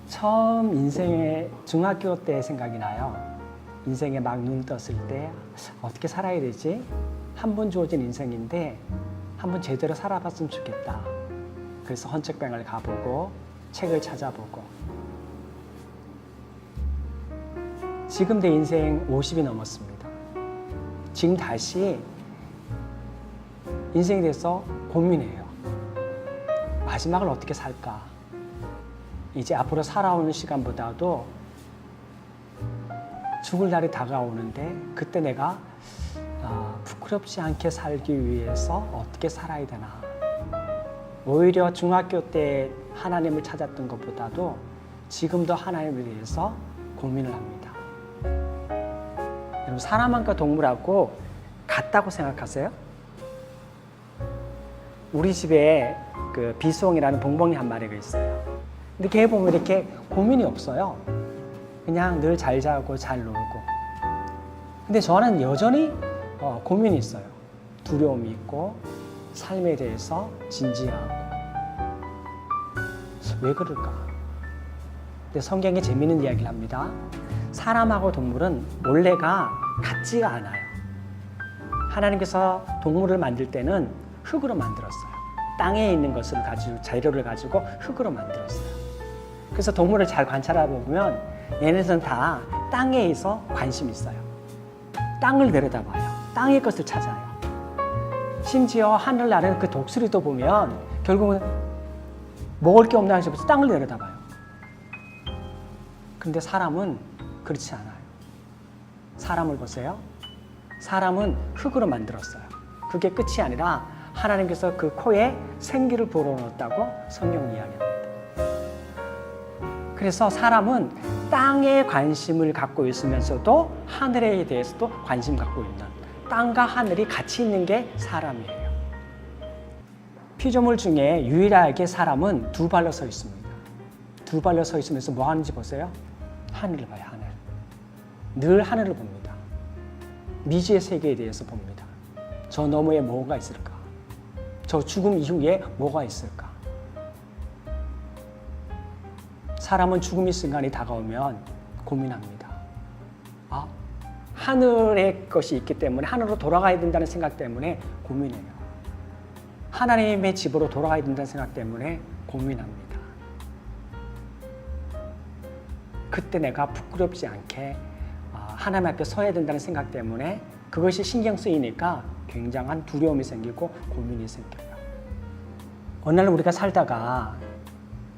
처음 인생의 중학교 때 생각이 나요. 인생에 막 눈 떴을 때 어떻게 살아야 되지? 한 번 주어진 인생인데 한 번 제대로 살아봤으면 좋겠다. 그래서 헌책방을 가보고 책을 찾아보고 지금 내 인생 50이 넘었습니다. 지금 다시 인생에 대해서 고민해요. 마지막을 어떻게 살까? 이제 앞으로 살아오는 시간보다도 죽을 날이 다가오는데 그때 내가 부끄럽지 않게 살기 위해서 어떻게 살아야 되나. 오히려 중학교 때 하나님을 찾았던 것보다도 지금도 하나님에 대해서 고민을 합니다. 여러분, 사람과 동물하고 같다고 생각하세요? 우리 집에 그 비수홍이라는 봉봉이 한 마리가 있어요. 근데 걔 보면 이렇게 고민이 없어요. 그냥 늘 잘 자고 잘 놀고. 근데 저는 여전히 고민이 있어요. 두려움이 있고 삶에 대해서 진지하고. 왜 그럴까? 근데 성경에 재미있는 이야기를 합니다. 사람하고 동물은 원래가 같지가 않아요. 하나님께서 동물을 만들 때는 흙으로 만들었어요. 땅에 있는 것을 가지고, 재료를 가지고 흙으로 만들었어요. 그래서 동물을 잘 관찰해 보면 얘네들은 다 땅에서 관심이 있어요. 땅을 내려다봐요. 땅의 것을 찾아요. 심지어 하늘나는 그 독수리도 보면 결국은 먹을 게 없나 싶어서 땅을 내려다봐요. 근데 사람은 그렇지 않아요. 사람을 보세요. 사람은 흙으로 만들었어요. 그게 끝이 아니라 하나님께서 그 코에 생기를 불어넣었다고 성경 이야기합니다. 그래서 사람은 땅에 관심을 갖고 있으면서도 하늘에 대해서도 관심 갖고 있는, 땅과 하늘이 같이 있는 게 사람이에요. 피조물 중에 유일하게 사람은 두 발로 서 있습니다. 두 발로 서 있으면서 뭐 하는지 보세요. 하늘을 봐요. 하늘. 늘 하늘을 봅니다. 미지의 세계에 대해서 봅니다. 저 너머에 뭐가 있을까? 저 죽음 이후에 뭐가 있을까? 사람은 죽음의 순간이 다가오면 고민합니다. 하늘의 것이 있기 때문에 하늘로 돌아가야 된다는 생각 때문에 고민해요. 하나님의 집으로 돌아가야 된다는 생각 때문에 고민합니다. 그때 내가 부끄럽지 않게 하나님 앞에 서야 된다는 생각 때문에 그것이 신경 쓰이니까 굉장한 두려움이 생기고 고민이 생겨요. 어느 날 우리가 살다가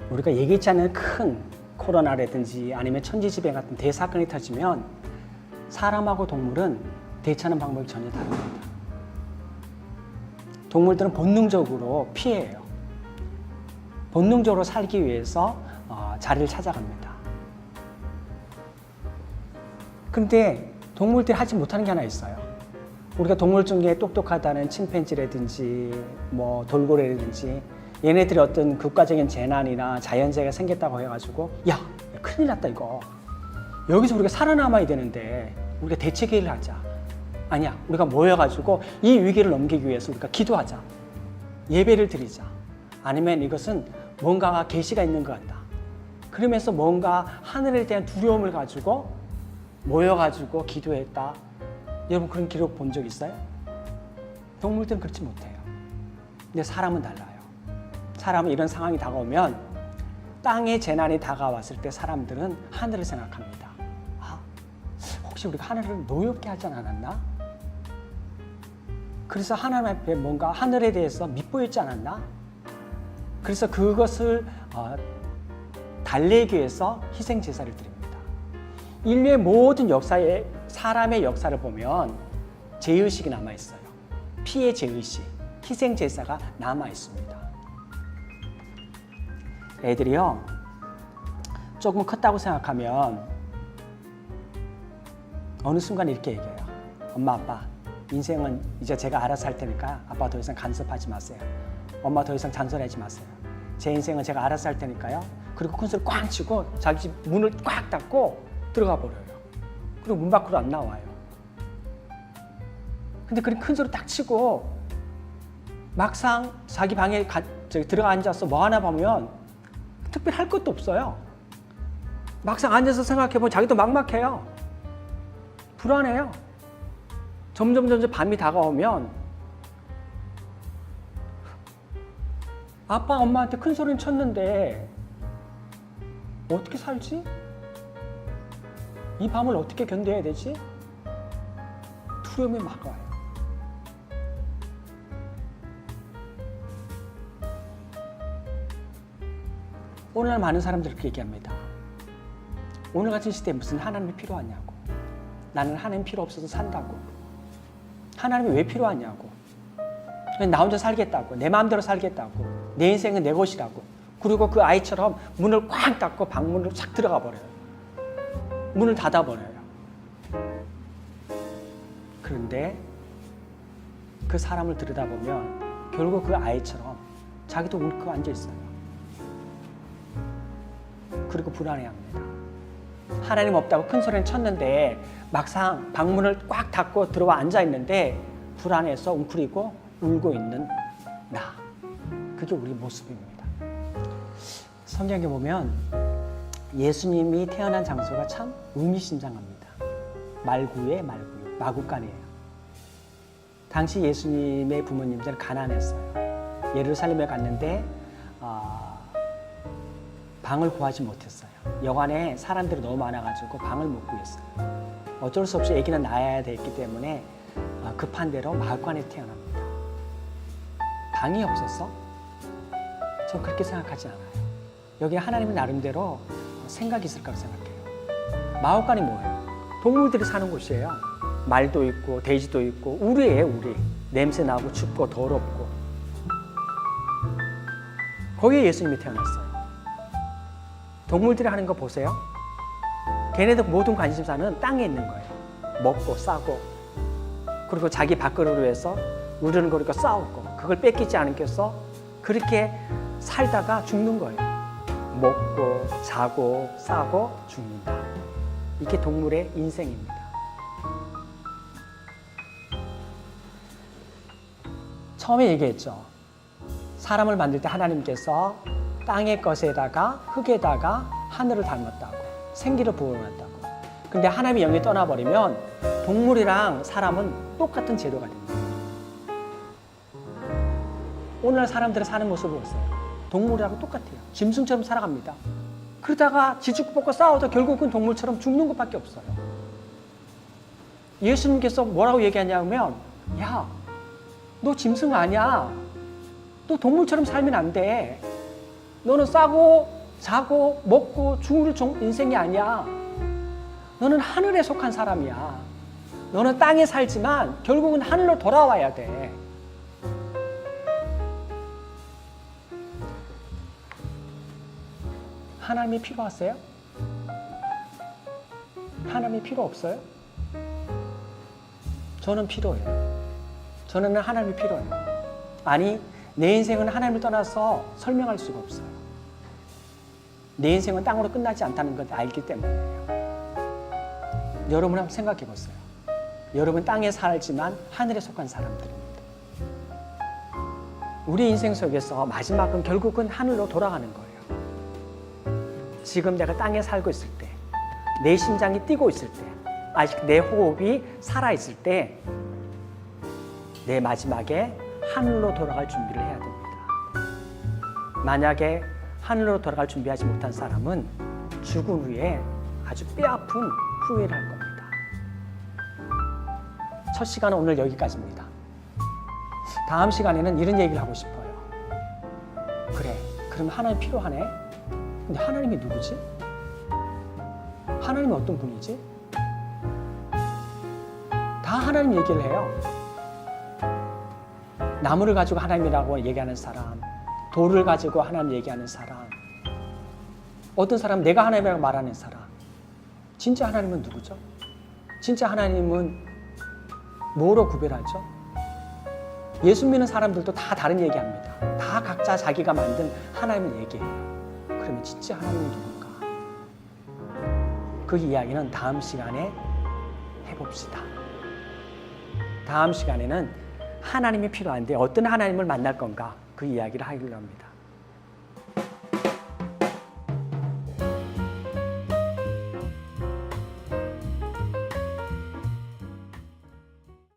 우리가 예기치 않은 큰 코로나라든지 아니면 천지지변 같은 대사건이 터지면 사람하고 동물은 대처하는 방법이 전혀 다릅니다. 동물들은 본능적으로 피해요. 본능적으로 살기 위해서 자리를 찾아갑니다. 그런데 동물들이 하지 못하는 게 하나 있어요. 우리가 동물 중에 똑똑하다는 침팬지라든지 뭐 돌고래라든지 얘네들이 어떤 국가적인 재난이나 자연재해가 생겼다고 해가지고 야 큰일 났다 이거. 여기서 우리가 살아남아야 되는데 우리가 대책회의를 하자. 아니야, 우리가 모여가지고 이 위기를 넘기기 위해서 우리가 기도하자. 예배를 드리자. 아니면 이것은 뭔가가 계시가 있는 것 같다. 그러면서 뭔가 하늘에 대한 두려움을 가지고 모여가지고 기도했다. 여러분 그런 기록 본 적 있어요? 동물들은 그렇지 못해요. 근데 사람은 달라요. 사람은 이런 상황이 다가오면 땅의 재난이 다가왔을 때 사람들은 하늘을 생각합니다. 혹시 우리가 하늘을 노엽게 하지 않았나? 그래서 하나님 앞에 뭔가 하늘에 대해서 밉보였지 않았나? 그래서 그것을 달래기 위해서 희생 제사를 드립니다. 인류의 모든 역사에 사람의 역사를 보면 죄의식이 남아 있어요. 피해 죄의식, 희생 제사가 남아 있습니다. 애들이요, 조금 컸다고 생각하면 어느 순간 이렇게 얘기해요. 엄마, 아빠, 인생은 이제 제가 알아서 할 테니까 아빠 더 이상 간섭하지 마세요. 엄마 더 이상 잔소리하지 마세요. 제 인생은 제가 알아서 할 테니까요. 그리고 큰 소리 꽝 치고 자기 집 문을 꽉 닫고 들어가 버려요. 그리고 문 밖으로 안 나와요. 근데 그렇게 큰 소리 딱 치고 막상 자기 방에 들어가 앉아서 뭐 하나 보면 특별히 할 것도 없어요. 막상 앉아서 생각해보면 자기도 막막해요. 불안해요. 점점 밤이 다가오면 아빠 엄마한테 큰 소리는 쳤는데 어떻게 살지? 이 밤을 어떻게 견뎌야 되지? 두려움이 막 와요. 오늘날 많은 사람들이 그렇게 얘기합니다. 오늘 같은 시대에 무슨 하나님이 필요하냐고. 나는 하나님 필요 없어서 산다고. 하나님이 왜 필요하냐고. 그냥 나 혼자 살겠다고. 내 마음대로 살겠다고. 내 인생은 내 것이라고. 그리고 그 아이처럼 문을 꽉 닫고 방문으로 착 들어가 버려요. 문을 닫아버려요. 그런데 그 사람을 들여다보면 결국 그 아이처럼 자기도 울컥 앉아있어요. 그리고 불안해합니다. 하나님 없다고 큰 소리는 쳤는데 막상 방문을 꽉 닫고 들어와 앉아있는데 불안해서 웅크리고 울고 있는 나. 그게 우리 모습입니다. 성경에 보면 예수님이 태어난 장소가 참 의미심장합니다. 말구에 말구, 마구간이에요. 당시 예수님의 부모님들은 가난했어요. 예루살렘에 갔는데 방을 구하지 못했어요. 여관에 사람들이 너무 많아가지고 방을 못 구했어요. 어쩔 수 없이 아기는 낳아야 됐기 때문에 급한 대로 마구간에 태어납니다. 방이 없어서? 전 그렇게 생각하지 않아요. 여기 하나님이 나름대로 생각이 있을 거라고 생각해요. 마구간이 뭐예요? 동물들이 사는 곳이에요. 말도 있고 돼지도 있고 우리예요, 우리. 냄새 나고 춥고 더럽고. 거기에 예수님이 태어났어요. 동물들이 하는 거 보세요. 걔네들 모든 관심사는 땅에 있는 거예요. 먹고 싸고 그리고 자기 밥그릇을 위해서 우르는거리고 싸우고 그걸 뺏기지 않겠어 그렇게 살다가 죽는 거예요. 먹고 자고 싸고 죽는다. 이게 동물의 인생입니다. 처음에 얘기했죠. 사람을 만들 때 하나님께서 땅의 것에다가 흙에다가 하늘을 닮았다고. 생기를 부어놨다고. 근데 하나님이 영이 떠나버리면 동물이랑 사람은 똑같은 재료가 됩니다. 오늘날 사람들이 사는 모습을 보세요. 동물이라고 똑같아요. 짐승처럼 살아갑니다. 그러다가 지죽볶고 싸워도 결국은 동물처럼 죽는 것밖에 없어요. 예수님께서 뭐라고 얘기하냐면 야, 너 짐승 아니야. 너 동물처럼 살면 안 돼. 너는 싸고 자고 먹고 죽을 인생이 아니야. 너는 하늘에 속한 사람이야. 너는 땅에 살지만 결국은 하늘로 돌아와야 돼. 하나님이 필요하세요? 하나님이 필요 없어요? 저는 필요해요. 저는 하나님이 필요해요. 아니, 내 인생은 하나님을 떠나서 설명할 수가 없어요. 내 인생은 땅으로 끝나지 않다는 걸 알기 때문이에요. 여러분 한번 생각해 보세요. 여러분 땅에 살지만 하늘에 속한 사람들입니다. 우리 인생 속에서 마지막은 결국은 하늘로 돌아가는 거예요. 지금 내가 땅에 살고 있을 때, 내 심장이 뛰고 있을 때, 아직 내 호흡이 살아있을 때, 내 마지막에 하늘로 돌아갈 준비를 해야 됩니다. 만약에 하늘로 돌아갈 준비하지 못한 사람은 죽은 후에 아주 뼈아픈 후회를 할 겁니다. 첫 시간은 오늘 여기까지입니다. 다음 시간에는 이런 얘기를 하고 싶어요. 그래, 그럼 하나님 필요하네? 근데 하나님이 누구지? 하나님이 어떤 분이지? 다 하나님 얘기를 해요. 나무를 가지고 하나님이라고 얘기하는 사람, 돌을 가지고 하나님 얘기하는 사람, 어떤 사람은 내가 하나님이라고 말하는 사람. 진짜 하나님은 누구죠? 진짜 하나님은 뭐로 구별하죠? 예수 믿는 사람들도 다 다른 얘기합니다. 다 각자 자기가 만든 하나님을 얘기해요. 그러면 진짜 하나님은 누굴까? 그 이야기는 다음 시간에 해봅시다. 다음 시간에는 하나님이 필요한데 어떤 하나님을 만날 건가? 그 이야기를 하려고 합니다.